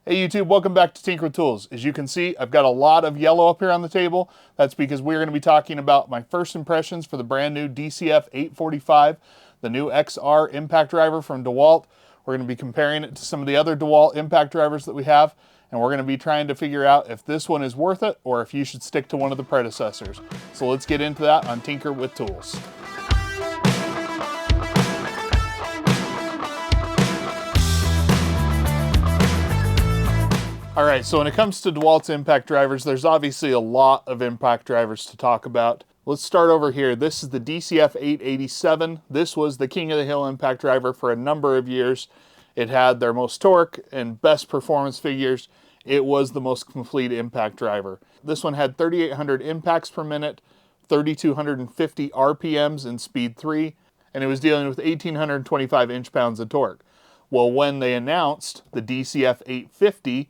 Hey YouTube, welcome back to Tinker with Tools. As you can see, I've got a lot of yellow up here on the table. That's because we're going to be talking about my first impressions for the brand new DCF845, the new XR impact driver from DeWALT. We're going to be comparing it to some of the other DeWALT impact drivers that we have, and we're going to be trying to figure out if this one is worth it or if you should stick to one of the predecessors. So let's get into that on Tinker with Tools. All right, so when it comes to DeWALT's impact drivers, there's obviously a lot of impact drivers to talk about. Let's start over here. This is the DCF887. This was the king of the hill impact driver for a number of years. It had their most torque and best performance figures. It was the most complete impact driver. This one had 3,800 impacts per minute, 3,250 RPMs in speed 3, and it was dealing with 1,825 inch-pounds of torque. Well, when they announced the DCF850,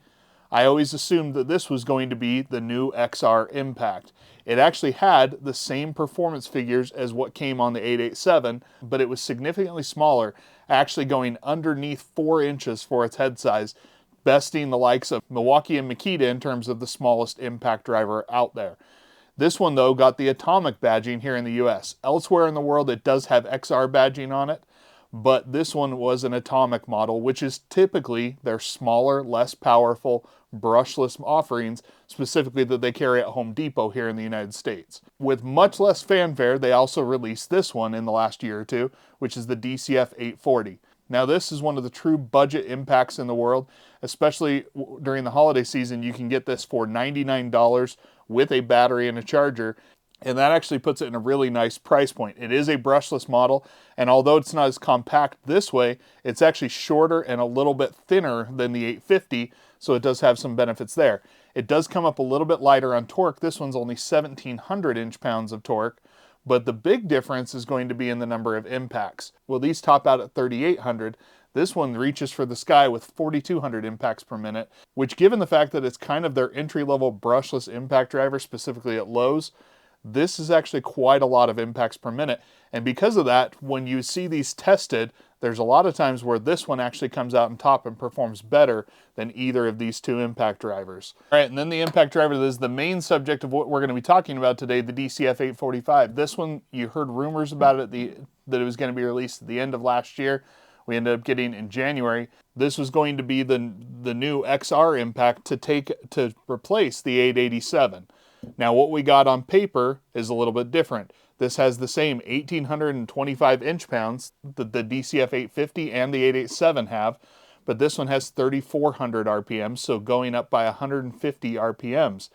I always assumed that this was going to be the new XR impact. It actually had the same performance figures as what came on the 887, but it was significantly smaller, actually going underneath 4 inches for its head size, besting the likes of Milwaukee and Makita in terms of the smallest impact driver out there. This one, though, got the atomic badging here in the US. Elsewhere in the world, it does have XR badging on it, but this one was an atomic model, which is typically their smaller, less powerful, brushless offerings, specifically that they carry at Home Depot here in the United States. With much less fanfare, they also released this one in the last year or two, which is the DCF840. Now this is one of the true budget impacts in the world, especially during the holiday season. You can get this for $99 with a battery and a charger, and that actually puts it in a really nice price point. It is a brushless model, and although it's not as compact this way, it's actually shorter and a little bit thinner than the 850, so it does have some benefits there. It does come up a little bit lighter on torque. This one's only 1,700 inch-pounds of torque, but the big difference is going to be in the number of impacts. Well, these top out at 3,800. This one reaches for the sky with 4,200 impacts per minute, which, given the fact that it's kind of their entry-level brushless impact driver, specifically at Lowe's, this is actually quite a lot of impacts per minute. And because of that, when you see these tested, there's a lot of times where this one actually comes out on top and performs better than either of these two impact drivers. All right, and then the impact driver that is the main subject of what we're going to be talking about today, the DCF845. This one, you heard rumors about it, that it was going to be released at the end of last year. We ended up getting in January. This was going to be the new XR impact to replace the 887. Now what we got on paper is a little bit different. This has the same 1,825 inch-pounds that the DCF850 and the 887 have, but this one has 3,400 RPMs, so going up by 150 RPMs.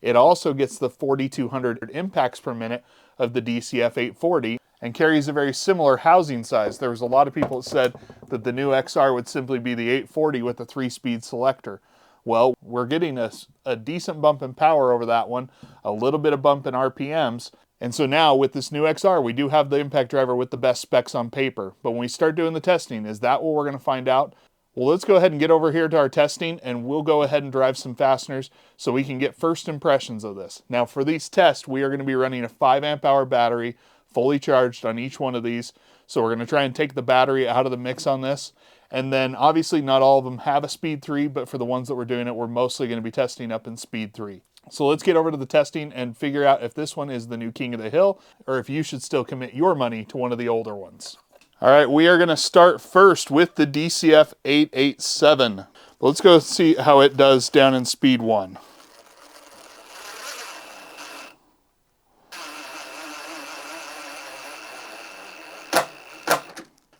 It also gets the 4,200 impacts per minute of the DCF840 and carries a very similar housing size. There was a lot of people that said that the new XR would simply be the 840 with a 3-speed selector. Well, we're getting a decent bump in power over that one, a little bit of bump in RPMs, and so now with this new XR, we do have the impact driver with the best specs on paper. But when we start doing the testing, is that what we're going to find out? Well, let's go ahead and get over here to our testing, and we'll go ahead and drive some fasteners so we can get first impressions of this. Now for these tests, we are going to be running a 5 amp hour battery, fully charged on each one of these. So we're going to try and take the battery out of the mix on this. And then obviously not all of them have a speed 3, but for the ones that we're doing it, we're mostly going to be testing up in speed 3. So let's get over to the testing and figure out if this one is the new king of the hill or if you should still commit your money to one of the older ones. All right, we are going to start first with the DCF887. Let's go see how it does down in speed 1.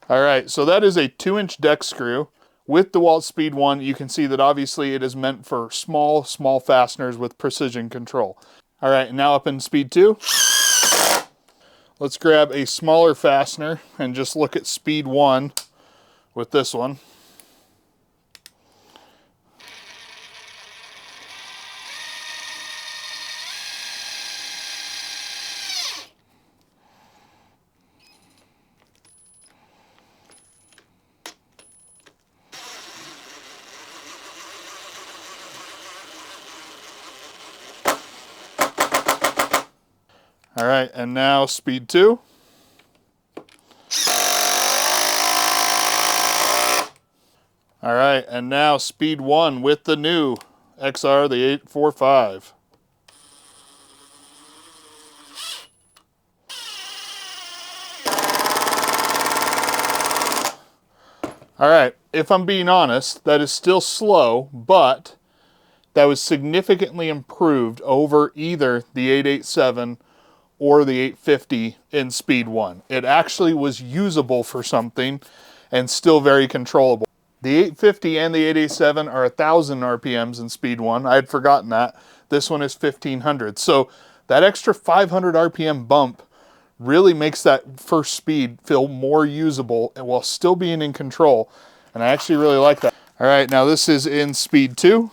All right, so that is a 2-inch deck screw. With DeWALT Speed 1, you can see that obviously it is meant for small fasteners with precision control. All right, now up in Speed 2. Let's grab a smaller fastener and just look at Speed 1 with this one. All right, and now speed 2. All right, right, and now speed 1 with the new XR, the 845. All right, if I'm being honest, that is still slow, but that was significantly improved over either the 887 or the 850 in speed 1. It actually was usable for something and still very controllable. The 850 and the 887 are 1,000 RPMs in speed 1. I had forgotten that. This one is 1,500. So that extra 500 RPM bump really makes that first speed feel more usable while still being in control. And I actually really like that. All right, now this is in speed 2.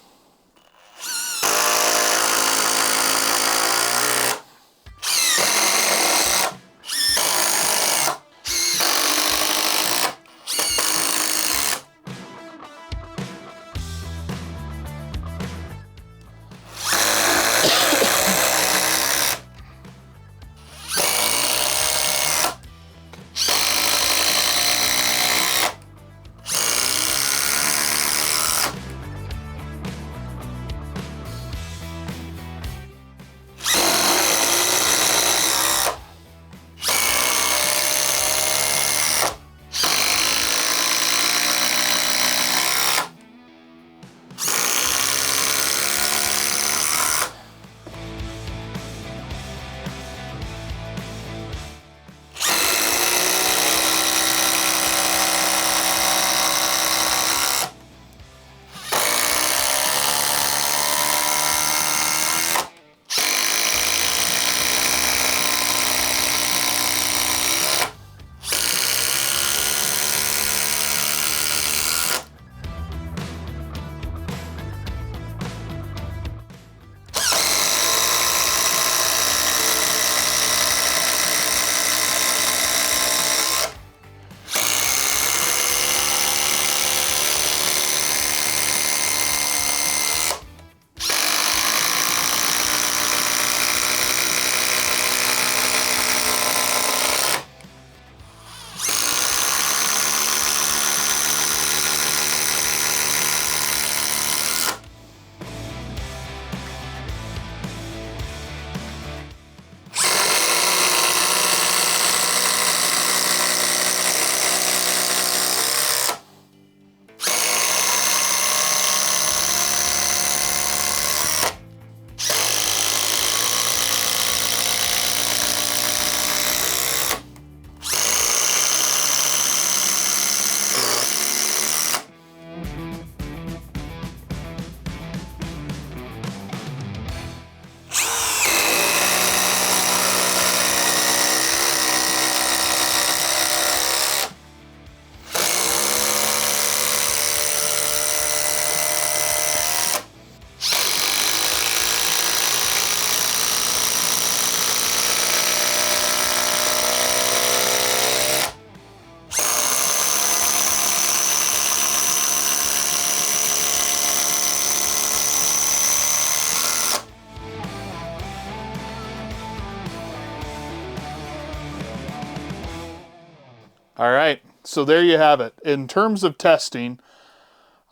All right, so there you have it. In terms of testing,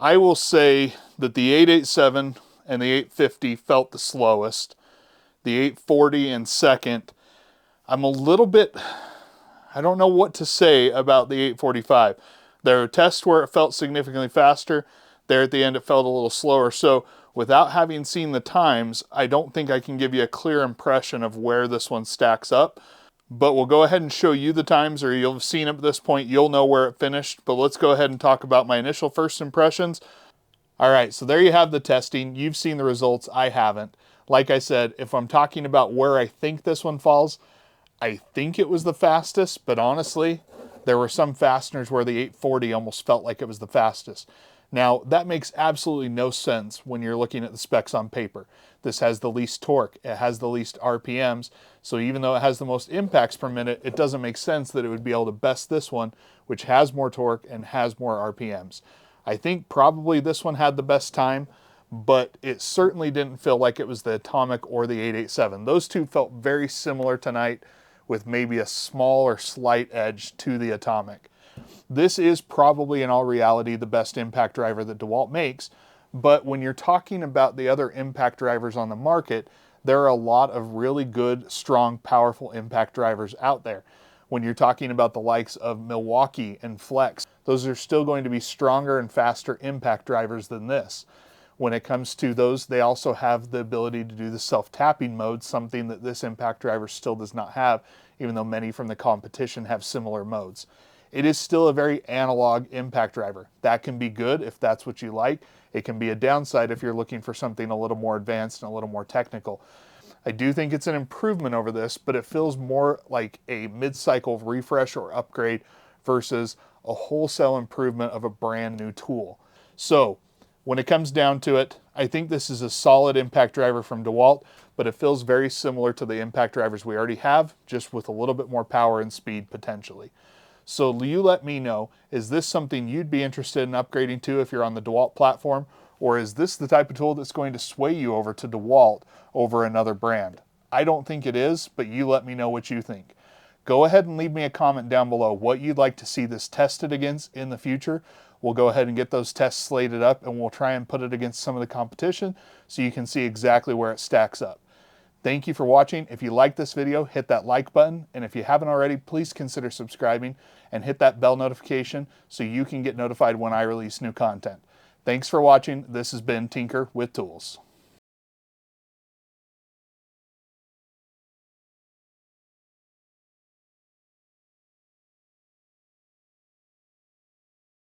I will say that the 887 and the 850 felt the slowest. The 840 in second. I'm a little bit, I don't know what to say about the 845. There are tests where it felt significantly faster. There at the end it felt a little slower. So without having seen the times, I don't think I can give you a clear impression of where this one stacks up. But we'll go ahead and show you the times, or you'll have seen it at this point. You'll know where it finished. But let's go ahead and talk about my initial first impressions. All right, so there you have the testing. You've seen the results. I haven't. Like I said, if I'm talking about where I think this one falls, I think it was the fastest. But honestly, there were some fasteners where the 840 almost felt like it was the fastest. Now, that makes absolutely no sense when you're looking at the specs on paper. This has the least torque, it has the least RPMs, so even though it has the most impacts per minute, it doesn't make sense that it would be able to best this one, which has more torque and has more RPMs. I think probably this one had the best time, but it certainly didn't feel like it was the Atomic or the 887. Those two felt very similar tonight, with maybe a small or slight edge to the Atomic. This is probably in all reality the best impact driver that DeWALT makes, but when you're talking about the other impact drivers on the market, there are a lot of really good, strong, powerful impact drivers out there. When you're talking about the likes of Milwaukee and Flex, those are still going to be stronger and faster impact drivers than this. When it comes to those, they also have the ability to do the self-tapping mode, something that this impact driver still does not have, even though many from the competition have similar modes. It is still a very analog impact driver. That can be good if that's what you like. It can be a downside if you're looking for something a little more advanced and a little more technical. I do think it's an improvement over this, but it feels more like a mid-cycle refresh or upgrade versus a wholesale improvement of a brand new tool. So when it comes down to it, I think this is a solid impact driver from DeWALT, but it feels very similar to the impact drivers we already have, just with a little bit more power and speed potentially. So you let me know, is this something you'd be interested in upgrading to if you're on the DeWALT platform? Or is this the type of tool that's going to sway you over to DeWALT over another brand? I don't think it is, but you let me know what you think. Go ahead and leave me a comment down below what you'd like to see this tested against in the future. We'll go ahead and get those tests slated up and we'll try and put it against some of the competition so you can see exactly where it stacks up. Thank you for watching. If you like this video, hit that like button. And if you haven't already, please consider subscribing and hit that bell notification so you can get notified when I release new content. Thanks for watching. This has been Tinker with Tools.